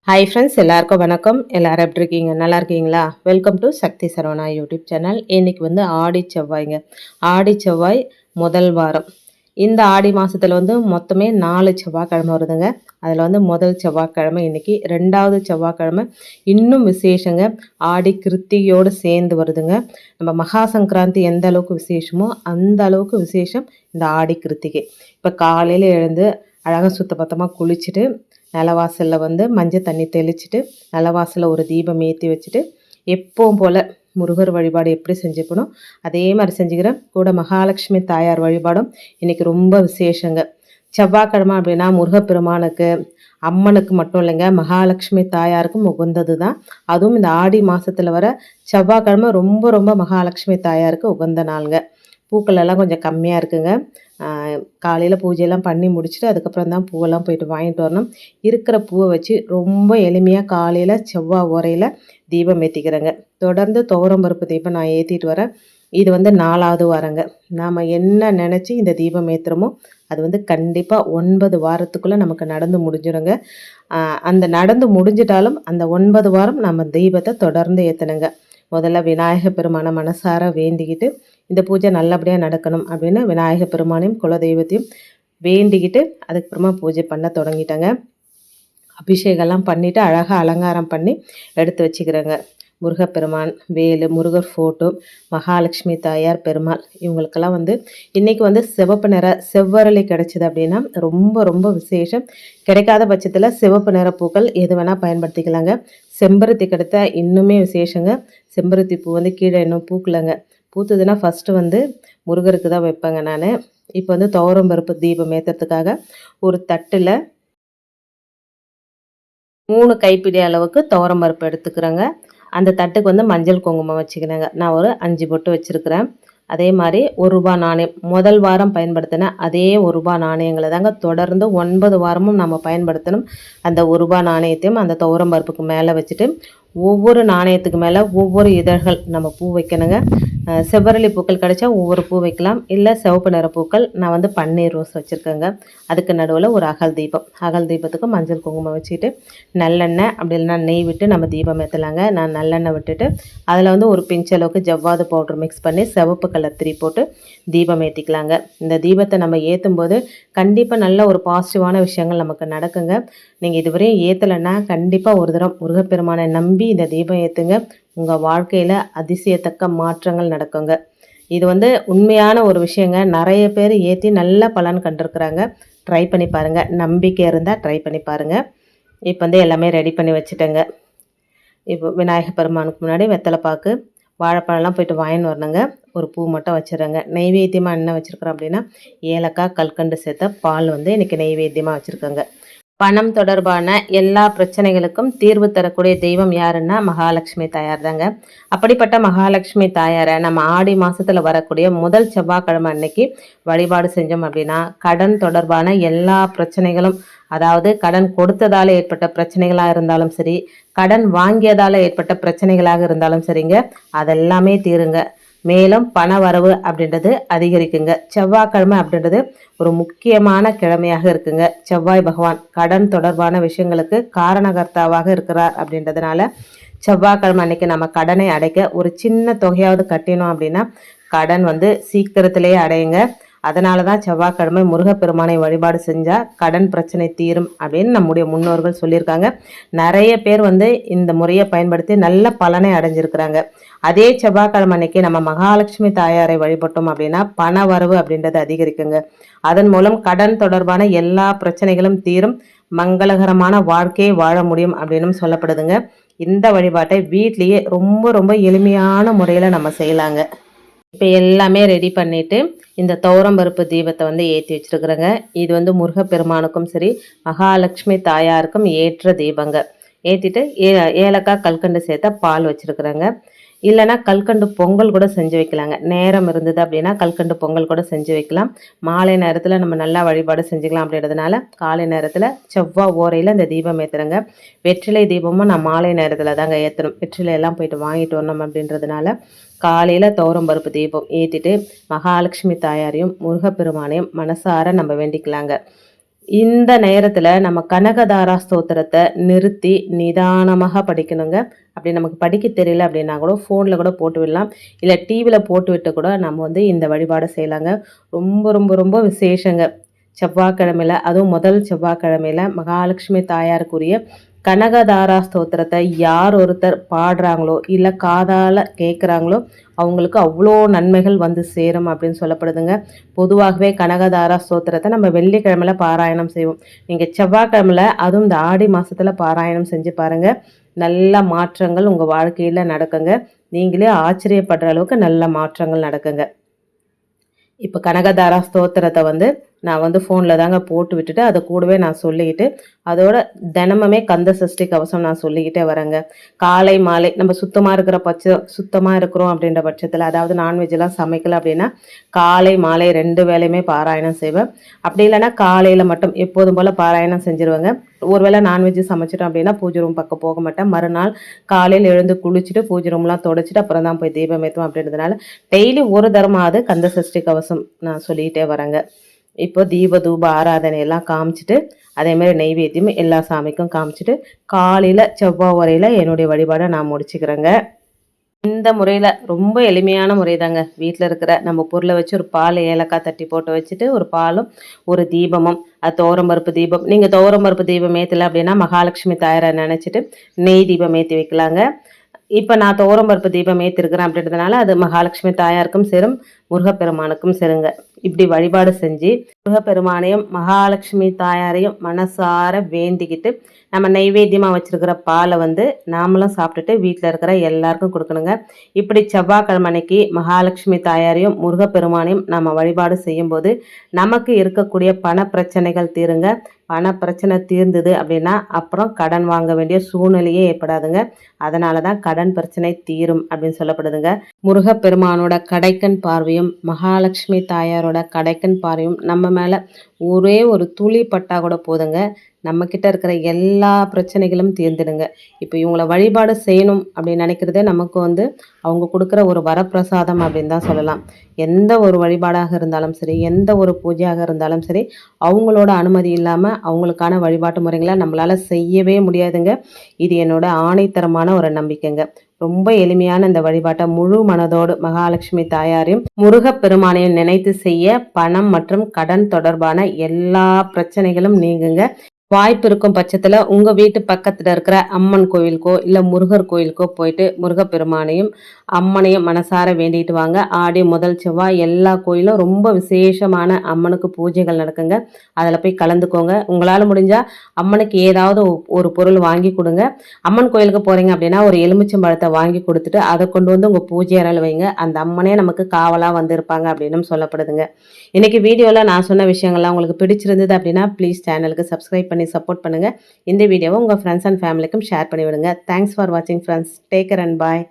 Hi friends, எல்லாருக்கும் வணக்கம். எல்லாரும் எப்படி இருக்கீங்க? நல்லா இருக்கீங்களா? Welcome to Shakti Saravana YouTube channel. இன்னைக்கு வந்து ஆடி செவ்வாய்ங்க. ஆடி செவ்வாய் முதல் வாரம். இந்த ஆடி மாதத்தில் வந்து மொத்தமே 4 செவ்வாய்க்கிழமை வருதுங்க. அதில் வந்து முதல் செவ்வாய்க்கிழமை இன்னைக்கு, 2வது செவ்வாய்க்கிழமை இன்னும் விசேஷங்க. ஆடி கிருத்திகையோடு சேர்ந்து வருதுங்க. நம்ம மகா சங்கராந்தி எந்த அளவுக்கு விசேஷமோ அந்த அளவுக்கு விசேஷம் இந்த ஆடி கிருத்திகை. இப்போ காலையில் எழுந்து அழகாக சுத்தபத்தமாக குளிச்சுட்டு நிலவாசலில் வந்து மஞ்சள் தண்ணி தெளிச்சுட்டு நிலவாசலில் ஒரு தீபம் ஏற்றி வச்சுட்டு எப்பவும் போல் முருகர் வழிபாடு எப்படி செஞ்சுக்கணும் அதே மாதிரி செஞ்சுக்கிறேன். கூட மகாலட்சுமி தாயார் வழிபாடும் இன்றைக்கி ரொம்ப விசேஷங்க. செவ்வாய்க்கிழமை அப்படின்னா முருகப்பெருமானுக்கு அம்மனுக்கு மட்டும் இல்லைங்க, மகாலட்சுமி தாயாருக்கும் உகந்தது தான். அதுவும் இந்த ஆடி மாதத்தில் வர செவ்வாய்க்கிழமை ரொம்ப ரொம்ப மகாலட்சுமி தாயாருக்கு உகந்த நாளுங்க. பூக்கள் எல்லாம் கொஞ்சம் கம்மியாக இருக்குங்க. காலையில் பூஜையெல்லாம் பண்ணி முடிச்சுட்டு அதுக்கப்புறம் தான் பூவெல்லாம் போயிட்டு வாங்கிட்டு வரணும். இருக்கிற பூவை வச்சு ரொம்ப எளிமையாக காலையில் செவ்வாய் உரையில் தீபம் ஏற்றிக்கிறேங்க. தொடர்ந்து துவரம்பருப்பு தீபம் நான் ஏற்றிட்டு வரேன். இது வந்து 4வது வாரங்க. நாம் என்ன நினச்சி இந்த தீபம் ஏற்றுறோமோ அது வந்து கண்டிப்பாக 9 வாரத்துக்குள்ளே நமக்கு நடந்து முடிஞ்சிடுங்க. அந்த நடந்து முடிஞ்சிட்டாலும் அந்த 9 வாரம் நம்ம தீபத்தை தொடர்ந்து ஏற்றணுங்க. முதல்ல விநாயக பெருமானை மனசார வேண்டிக்கிட்டு இந்த பூஜை நல்லபடியாக நடக்கணும் அப்படின்னு விநாயக பெருமானையும் குலதெய்வத்தையும் வேண்டிக்கிட்டு அதுக்கப்புறமா பூஜை பண்ண தொடங்கிட்டேங்க. அபிஷேகம்லாம் பண்ணிவிட்டு அழகாக அலங்காரம் பண்ணி எடுத்து வச்சுக்கிறேங்க. முருகப்பெருமான், வேலு, முருகர் ஃபோட்டோ, மகாலட்சுமி தாயார், பெருமாள் இவங்களுக்கெல்லாம் வந்து இன்றைக்கி வந்து சிவப்பு நிற செவ்வரளி கிடைச்சிது அப்படின்னா ரொம்ப ரொம்ப விசேஷம். கிடைக்காத பட்சத்தில் சிவப்பு நிற பூக்கள் எது வேணால் பயன்படுத்திக்கலாங்க. செம்பருத்தி கிடைத்தா இன்னுமே விசேஷங்க. செம்பருத்தி பூ வந்து கீழே இன்னும் பூக்கலைங்க. பூத்துதுன்னா ஃபஸ்ட்டு வந்து முருகருக்கு தான் வைப்பேங்க நான். இப்போ வந்து துவரம் பருப்பு தீபம் ஏற்றுறதுக்காக ஒரு தட்டில் 3 கைப்பிடி அளவுக்கு துவரம் பருப்பு எடுத்துக்கிறேங்க. அந்த தட்டுக்கு வந்து மஞ்சள் குங்குமம் வச்சுக்கிறேங்க. நான் ஒரு 5 பொட்டு வச்சுருக்கிறேன். அதே மாதிரி ₹1 நாணயம் முதல் வாரம் பயன்படுத்தின அதே ₹1 நாணயங்களை தாங்க தொடர்ந்து 9 வாரமும் நம்ம பயன்படுத்தணும். அந்த ₹1 நாணயத்தையும் அந்த துவரம் பருப்புக்கு மேலே வச்சுட்டு ஒவ்வொரு நாணயத்துக்கு மேலே ஒவ்வொரு இதழ்கள் நம்ம பூ வைக்கணுங்க. செவ்வரளி பூக்கள் கிடைச்சா ஒவ்வொரு பூ வைக்கலாம், இல்லை சிவப்பு நிற பூக்கள். நான் வந்து பன்னீர் ரோஸ் வச்சுருக்கேங்க. அதுக்கு நடுவில் ஒரு அகல் தீபம், அகல் தீபத்துக்கு மஞ்சள் குங்குமம் வச்சுட்டு நல்லெண்ணெய் அப்படி இல்லைன்னா நெய் விட்டு நம்ம தீபம் ஏற்றலாங்க. நான் நல்லெண்ணெய் விட்டுட்டு அதில் வந்து ஒரு பிஞ்ச் அளவுக்கு ஜவ்வாது பவுடர் மிக்ஸ் பண்ணி சிவப்பு கலர் திரி போட்டு தீபம் ஏற்றிக்கலாங்க. இந்த தீபத்தை நம்ம ஏற்றும் போது கண்டிப்பாக நல்ல ஒரு பாசிட்டிவான விஷயங்கள் நமக்கு நடக்குங்க. நீங்கள் இதுவரையும் ஏற்றலைன்னா கண்டிப்பாக ஒரு தடவை முருகப்பெருமானை நம்பி இந்த தீபம் ஏற்றுங்க. உங்கள் வாழ்க்கையில் அதிசயத்தக்க மாற்றங்கள் நடக்குங்க. இது வந்து உண்மையான ஒரு விஷயங்க. நிறைய பேர் ஏற்றி நல்ல பலன் கண்டிருக்கிறாங்க. ட்ரை பண்ணி பாருங்கள். நம்பிக்கை இருந்தால் ட்ரை பண்ணி பாருங்கள். இப்போ வந்து எல்லாமே ரெடி பண்ணி வச்சுட்டேங்க. இப்போ விநாயகர் பெருமானுக்கு முன்னாடி வெத்தலை பாக்கு, வாழைப்பழம்லாம் போய்ட்டு வாங்கின்னு வரணுங்க. ஒரு பூ மட்டும் வச்சுருங்க. நெய்வேத்தியமாக என்ன வச்சுருக்குறோம் அப்படின்னா ஏலக்காய், கல்கண்டு சேர்த்த பால் வந்து இன்றைக்கி நெய்வேத்தியமாக வச்சுருக்கேங்க. பணம் தொடர்பான எல்லா பிரச்சனைகளுக்கும் தீர்வு தரக்கூடிய தெய்வம் யாருன்னா மகாலட்சுமி தாயார் தாங்க. அப்படிப்பட்ட மகாலட்சுமி தாயாரை நம்ம ஆடி மாதத்தில் வரக்கூடிய முதல் செவ்வாய்க்கிழமை அன்னைக்கு வழிபாடு செஞ்சோம் அப்படின்னா கடன் தொடர்பான எல்லா பிரச்சனைகளும், அதாவது கடன் கொடுத்ததால் ஏற்பட்ட பிரச்சனைகளாக இருந்தாலும் சரி, கடன் வாங்கியதால் ஏற்பட்ட பிரச்சனைகளாக இருந்தாலும் சரிங்க, அதெல்லாமே தீருங்க. மேலும் பண வரவு அப்படின்றது அதிகரிக்குங்க. செவ்வாய்க்கிழமை அப்படின்றது ஒரு முக்கியமான கிழமையாக இருக்குங்க. செவ்வாய் பகவான் கடன் தொடர்பான விஷயங்களுக்கு காரணகர்த்தாவாக இருக்கிறார். அப்படின்றதுனால செவ்வாய்க்கிழமை அன்னைக்கு நம்ம கடனை அடைக்க ஒரு சின்ன தொகையாவது கட்டினோம் அப்படின்னா கடன் வந்து சீக்கிரத்திலேயே அடையுங்க. அதனால தான் செவ்வாய்க்கிழமை முருகப்பெருமானை வழிபாடு செஞ்சால் கடன் பிரச்சனை தீரும் அப்படின்னு நம்முடைய முன்னோர்கள் சொல்லியிருக்காங்க. நிறைய பேர் வந்து இந்த முறையை பயன்படுத்தி நல்ல பலனை அடைஞ்சிருக்கிறாங்க. அதே செவ்வாய்க்கிழமை அன்னைக்கு நம்ம மகாலட்சுமி தாயாரை வழிபட்டோம் அப்படின்னா பண வரவு அப்படின்றது அதிகரிக்குங்க. அதன் மூலம் கடன் தொடர்பான எல்லா பிரச்சனைகளும் தீரும், மங்களகரமான வாழ்க்கையை வாழ முடியும் அப்படின்னு சொல்லப்படுதுங்க. இந்த வழிபாட்டை வீட்லேயே ரொம்ப ரொம்ப எளிமையான முறையில் நம்ம செய்யலாங்க. இப்போ எல்லாமே ரெடி பண்ணிவிட்டு இந்த துவரம்பருப்பு தீபத்தை வந்து ஏற்றி வச்சுருக்குறேங்க. இது வந்து முருகப்பெருமானுக்கும் சரி மகாலட்சுமி தாயாருக்கும் ஏற்ற தீபங்க. ஏற்றிட்டு ஏலக்காய், கல்கண்டு சேர்த்த பால் வச்சுருக்குறேங்க. இல்லைனா கல்கண்டு பொங்கல் கூட செஞ்சு வைக்கலாங்க. நேரம் இருந்தது அப்படின்னா கல்கண்டு பொங்கல் கூட செஞ்சு வைக்கலாம். மாலை நேரத்தில் நம்ம நல்லா வழிபாடு செஞ்சுக்கலாம். அப்படின்றதுனால காலை நேரத்தில் செவ்வாய் ஓரையில் இந்த தீபம் ஏற்றுறேங்க. வெற்றிலை தீபமும் நான் மாலை நேரத்தில் தாங்க ஏற்றணும். வெற்றிலை எல்லாம் போயிட்டு வாங்கிட்டு வரணும் அப்படின்றதுனால காலையில் துவரம்பருப்பு தீபம் ஏற்றிட்டு மகாலட்சுமி தாயாரையும் முருகப்பெருமானையும் மனசார நம்ம வேண்டிக்கலாங்க. இந்த நேரத்துல நம்ம கனகதாரா ஸ்தோத்திரத்த நிறுத்தி நிதானமாக படிக்கணுங்க. அப்படி நமக்கு படிக்க தெரியல அப்படின்னா கூட ஃபோன்ல கூட போட்டு விடலாம். இல்ல டிவில போட்டு விட்டு கூட நம்ம வந்து இந்த வழிபாட செய்யலாங்க. ரொம்ப ரொம்ப ரொம்ப விசேஷங்க. செவ்வாய்க்கிழமையில அதுவும் முதல் செவ்வாய்க்கிழமையில மகாலட்சுமி தாயாருக்குரிய கனகதாரா ஸ்தோத்திரத்த யார் ஒருத்தர் பாடுறாங்களோ, இல்ல காதால கேட்குறாங்களோ, அவங்களுக்கு அவ்வளோ நன்மைகள் வந்து சேரும் அப்படின்னு சொல்லப்படுதுங்க. பொதுவாகவே கனகதாரா ஸ்தோத்திரத்த நம்ம வெள்ளிக்கிழமையில பாராயணம் செய்வோம். நீங்க செவ்வாய்க்கிழமையில அதுவும் இந்த ஆடி மாசத்துல பாராயணம் செஞ்சு பாருங்க. நல்ல மாற்றங்கள் உங்க வாழ்க்கையில நடக்குங்க. நீங்களே ஆச்சரியப்படுற அளவுக்கு நல்ல மாற்றங்கள் நடக்குங்க. இப்போ கனகதாரா ஸ்தோத்திரத்தை வந்து நான் வந்து ஃபோனில் தாங்க போட்டு விட்டுட்டு அதை கூடவே நான் சொல்லிக்கிட்டு அதோட தினமுமே கந்த சஷ்டி கவசம் நான் சொல்லிக்கிட்டே வரேங்க. காலை மாலை நம்ம சுத்தமாக இருக்கிறோம் அப்படின்ற பட்சத்தில், அதாவது நான்வெஜ்லாம் சமைக்கல அப்படின்னா காலை மாலை 2 வேளையுமே பாராயணம் செய்வேன். அப்படி இல்லைன்னா காலையில் மட்டும் எப்போதும் போல் பாராயணம் செஞ்சுருவேங்க. ஒருவேளை நான்வெஜ் சமைச்சிட்டோம் அப்படின்னா பூஜை ரூம் பக்கம் போக மாட்டேன். மறுநாள் காலையில் எழுந்து குளிச்சுட்டு பூஜை ரூம்லாம் தொடச்சிட்டு அப்புறம் தான் போய் தீபம் ஏற்றுவோம். அப்படின்றதுனால டெய்லி ஒரு தரமாவது கந்த சஷ்டி கவசம் நான் சொல்லிக்கிட்டே வரேங்க. இப்போ தீப தூப ஆராதனை எல்லாம் காமிச்சிட்டு அதேமாதிரி நெய்வேத்தியம் எல்லா சாமிக்கும் காமிச்சிட்டு காலையில் செவ்வாய் வரையில் என்னுடைய வழிபாடை நான் முடிச்சுக்கிறேங்க. இந்த முறையில் ரொம்ப எளிமையான முறை தாங்க. வீட்டில் இருக்கிற நம்ம பொருளை வச்சு ஒரு பால் ஏலக்காய் தட்டி போட்டு வச்சுட்டு ஒரு பாலும் ஒரு தீபமும், அது துவரம்பருப்பு தீபம். நீங்கள் துவரம்பருப்பு தீபம் ஏற்றலை அப்படின்னா மகாலட்சுமி தாயாரை நினச்சிட்டு நெய் தீபம் ஏற்றி வைக்கலாங்க. இப்போ நான் துவரம்பருப்பு தீபம் ஏற்றிருக்கிறேன் அப்படின்றதுனால அது மகாலட்சுமி தாயாருக்கும் சேரும், முருகப்பெருமானுக்கும் சேருங்க. இப்படி வழிபாடு செஞ்சு முருகப்பெருமானையும் மகாலட்சுமி தாயாரையும் மனசார வேண்டிக்கிட்டு நம்ம நைவேத்தியமாக வச்சுருக்கிற பாலை வந்து நாமளும் சாப்பிட்டுட்டு வீட்டில் இருக்கிற எல்லாருக்கும் கொடுக்கணுங்க. இப்படி செவ்வாய்க்கிழமை அன்னைக்கு மகாலட்சுமி தாயாரையும் முருகப்பெருமானையும் நம்ம வழிபாடு செய்யும்போது நமக்கு இருக்கக்கூடிய பண பிரச்சனைகள் தீருங்க. பண பிரச்சனை தீர்ந்தது அப்படின்னா அப்புறம் கடன் வாங்க வேண்டிய சூழ்நிலையே ஏற்படாதுங்க. அதனால தான் கடன் பிரச்சனை தீரும் அப்படின்னு சொல்லப்படுதுங்க. முருகப்பெருமானோட கடைக்கண் பார்வையும் மகாலட்சுமி தாயாரோட கடைக்கண் பார்வையும் நம்ம மேலே ஒரே ஒரு துளி பட்டா கூட போதுங்க, நம்மக்கிட்ட இருக்கிற எல்லா பிரச்சனைகளும் தீர்ந்துடுங்க. இப்போ இவங்களை வழிபாடு செய்யணும் அப்படின்னு நினைக்கிறதே நமக்கு வந்து அவங்க கொடுக்குற ஒரு வரப்பிரசாதம் அப்படின்னு தான் சொல்லலாம். எந்த ஒரு வழிபாடாக இருந்தாலும் சரி, எந்த ஒரு பூஜையாக இருந்தாலும் சரி, அவங்களோட அனுமதி இல்லாமல் அவங்களுக்கான வழிபாட்டு முறைகளை நம்மளால் செய்யவே முடியாதுங்க. இது என்னோட ஆணைத்தரமான ஒரு நம்பிக்கைங்க. ரொம்ப எளிமையான இந்த வழிபாட்டை முழு மனதோடு மகாலட்சுமி தாயாரையும் முருகப்பெருமானையும் நினைத்து செய்ய பணம் மற்றும் கடன் தொடர்பான எல்லா பிரச்சனைகளும் நீங்குங்க. வாய்ப்பு இருக்கும் பட்சத்தில் உங்கள் வீட்டு பக்கத்தில் இருக்கிற அம்மன் கோவிலுக்கோ இல்லை முருகர் கோயிலுக்கோ போயிட்டு முருகப்பெருமானையும் அம்மனையும் மனசார வேண்டிட்டு வாங்க. ஆடி முதல் செவ்வாய் எல்லா கோயிலும் ரொம்ப விசேஷமான அம்மனுக்கு பூஜைகள் நடக்குங்க. அதில் போய் கலந்துக்கோங்க. உங்களால் முடிஞ்சால் அம்மனுக்கு ஏதாவது ஒரு பொருள் வாங்கி கொடுங்க. அம்மன் கோயிலுக்கு போகிறீங்க அப்படின்னா ஒரு எலுமிச்சம்பழத்தை வாங்கி கொடுத்துட்டு அதை கொண்டு வந்து உங்கள் பூஜை அறையில் வைங்க. அந்த அம்மனே நமக்கு காவலாக வந்திருப்பாங்க அப்படின்னு சொல்லப்படுதுங்க. இன்னைக்கு வீடியோவில் நான் சொன்ன விஷயங்கள்லாம் உங்களுக்கு பிடிச்சிருந்தது அப்படின்னா ப்ளீஸ் சேனலுக்கு சப்ஸ்கிரைப் பண்ணி சப்போர்ட் பண்ணுங்கள். இந்த வீடியோவை உங்கள் ஃப்ரெண்ட்ஸ் அண்ட் ஃபேமிலிக்கும் ஷேர் பண்ணி விடுங்க. தேங்க்ஸ் ஃபார் வாட்சிங் friends. Take care and bye.